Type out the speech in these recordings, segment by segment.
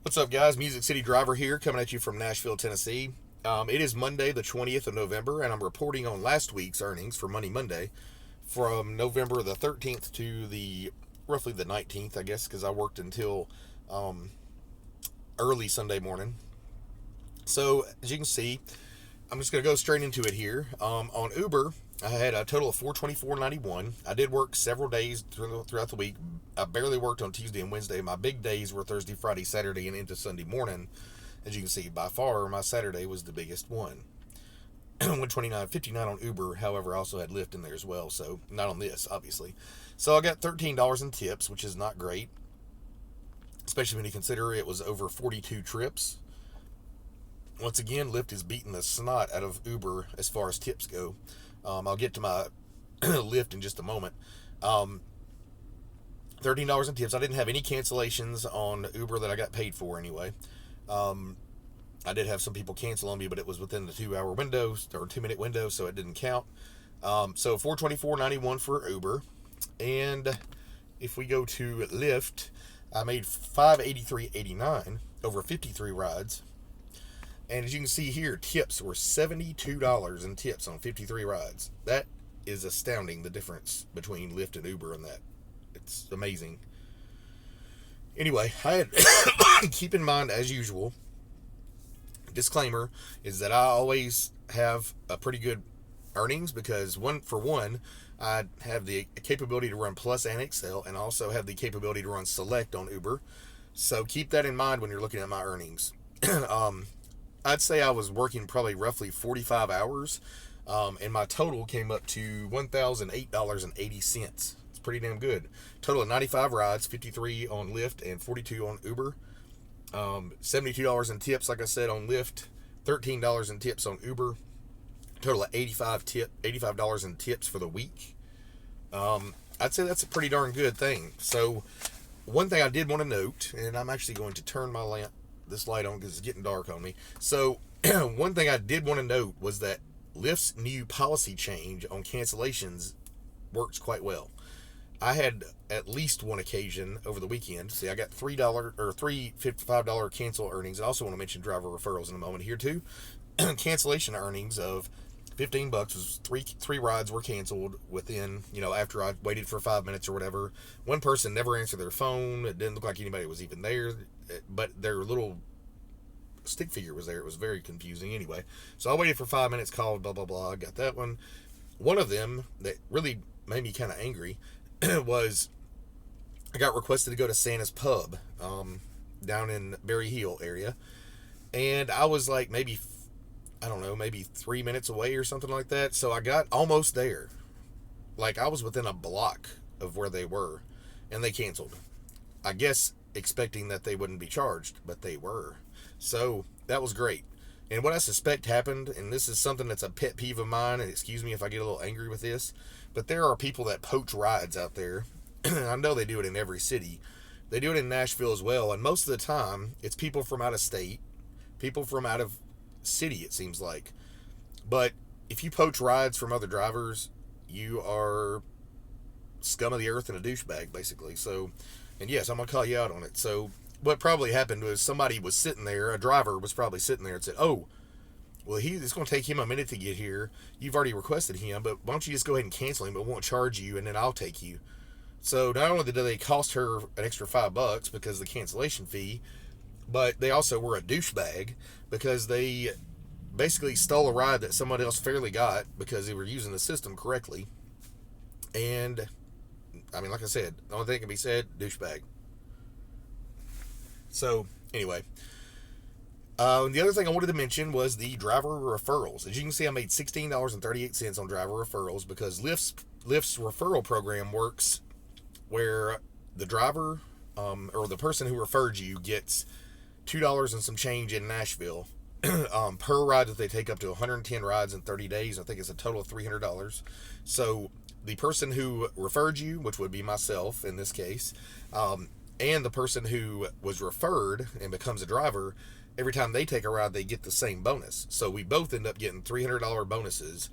What's up, guys? Music City Driver here, coming at you from Nashville, Tennessee. It is Monday, the 20th of November, and I'm reporting on last week's earnings for Money Monday from November the 13th to the roughly the 19th, I guess, because I worked until um, early Sunday morning. So, as you can see, I'm just going to go straight into it here. On Uber, I had a total of $424.91. I did work several days throughout the week. I barely worked on Tuesday and Wednesday. My big days were Thursday, Friday, Saturday, and into Sunday morning. As you can see, by far, my Saturday was the biggest one. 129.59 on Uber. However, I also had Lyft in there as well, so not on this, obviously. So I got $13 in tips, which is not great, especially when you consider it was over 42 trips. Once again, Lyft is beating the snot out of Uber as far as tips go. I'll get to my Lyft in just a moment. $13 in tips. I didn't have any cancellations on Uber that I got paid for anyway. I did have some people cancel on me, but it was within the 2 hour window or 2 minute window, so it didn't count. So $424.91 for Uber. And if we go to Lyft, I made $583.89 over 53 rides. And as you can see here, tips were $72 in tips on 53 rides. That is astounding, the difference between Lyft and Uber on that. It's amazing. Anyway, I had keep in mind, as usual, disclaimer is that I always have a pretty good earnings because I have the capability to run Plus and Excel, and also have the capability to run Select on Uber. So keep that in mind when you're looking at my earnings. I'd say I was working probably roughly 45 hours, and my total came up to $1,008.80. It's pretty damn good. Total of 95 rides, 53 on Lyft and 42 on Uber. $72 in tips, like I said, on Lyft, $13 in tips on Uber. Total of $85 in tips for the week. I'd say that's a pretty darn good thing. So, one thing I did want to note, and I'm actually going to turn this light on because it's getting dark on me. So, one thing I did want to note was that Lyft's new policy change on cancellations works quite well. I had at least one occasion over the weekend. See, I got three $55 cancel earnings. I also want to mention driver referrals in a moment here too. Cancellation earnings of $15 was three rides were canceled within, after I waited for 5 minutes or whatever. One person never answered their phone. It didn't look like anybody was even there, but their little stick figure was there. It was very confusing anyway. So I waited for 5 minutes, called, blah, blah, blah. I got that one. One of them that really made me kind of angry was I got requested to go to Santa's Pub down in Berry Hill area. And I was like maybe 3 minutes away or something like that. So I got almost there. Like I was within a block of where they were, and they canceled. I guess expecting that they wouldn't be charged, but they were. So that was great. And what I suspect happened, and this is something that's a pet peeve of mine, and excuse me if I get a little angry with this, but there are people that poach rides out there. I know they do it in every city. They do it in Nashville as well, and most of the time, it's people from out of state, people from out of city, it seems like. But if you poach rides from other drivers, you are scum of the earth and a douchebag, basically. So, and yes, I'm going to call you out on it. So, what probably happened was somebody was sitting there, a driver was probably sitting there and said, oh, well, it's going to take him a minute to get here. You've already requested him, but why don't you just go ahead and cancel him? It won't charge you, and then I'll take you. So not only did they cost her an extra $5 because of the cancellation fee, but they also were a douchebag because they basically stole a ride that someone else fairly got because they were using the system correctly. And, I mean, like I said, the only thing can be said, douchebag. So, anyway. The other thing I wanted to mention was the driver referrals. As you can see, I made $16.38 on driver referrals because Lyft's referral program works where the driver or the person who referred you gets $2 and some change in Nashville per ride that they take up to 110 rides in 30 days. I think it's a total of $300. So the person who referred you, which would be myself in this case, and the person who was referred and becomes a driver, every time they take a ride, they get the same bonus. So we both end up getting $300 bonuses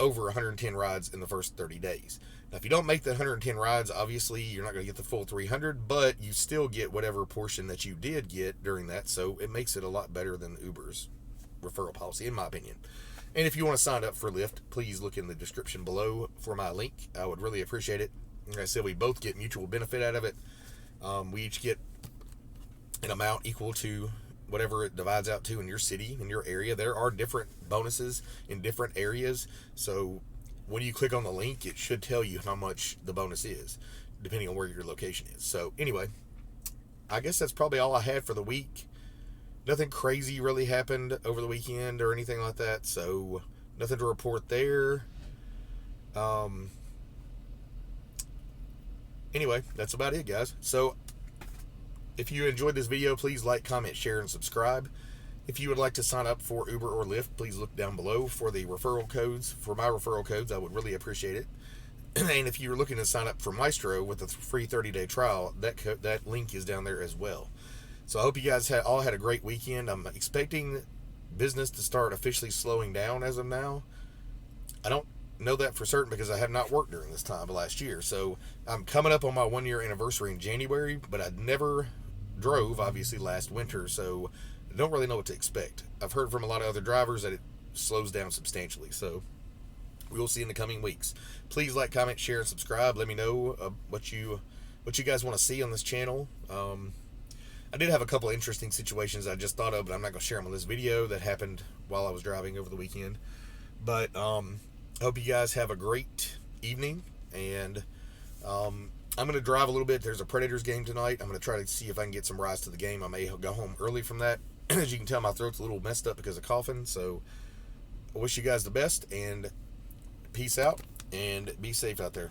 over 110 rides in the first 30 days. Now, if you don't make the 110 rides, obviously you're not going to get the full 300, but you still get whatever portion that you did get during that, so it makes it a lot better than Uber's referral policy, in my opinion. And if you want to sign up for Lyft, please look in the description below for my link. I would really appreciate it. Like I said, we both get mutual benefit out of it. We each get an amount equal to whatever it divides out to in your city, in your area. There are different bonuses in different areas, so when you click on the link, it should tell you how much the bonus is, depending on where your location is. So anyway, I guess that's probably all I had for the week. Nothing crazy really happened over the weekend or anything like that, so nothing to report there. Anyway, that's about it, guys. So if you enjoyed this video, please like, comment, share, and subscribe. If you would like to sign up for Uber or Lyft, please look down below for the referral codes. For my referral codes, I would really appreciate it. And if you're looking to sign up for Mystro with a free 30-day trial, that link is down there as well. So I hope you guys all had a great weekend. I'm expecting business to start officially slowing down as of now. I don't know that for certain because I have not worked during this time of last year. So I'm coming up on my 1-year anniversary in January, but I never drove, obviously, last winter, so I don't really know what to expect. I've heard from a lot of other drivers that it slows down substantially, so we will see in the coming weeks. Please like, comment, share, and subscribe. Let me know what you guys want to see on this channel. I did have a couple of interesting situations I just thought of, but I'm not going to share them on this video that happened while I was driving over the weekend. But I hope you guys have a great evening, and I'm going to drive a little bit. There's a Predators game tonight. I'm going to try to see if I can get some rides to the game. I may go home early from that. As you can tell, my throat's a little messed up because of coughing. So I wish you guys the best, and peace out, and be safe out there.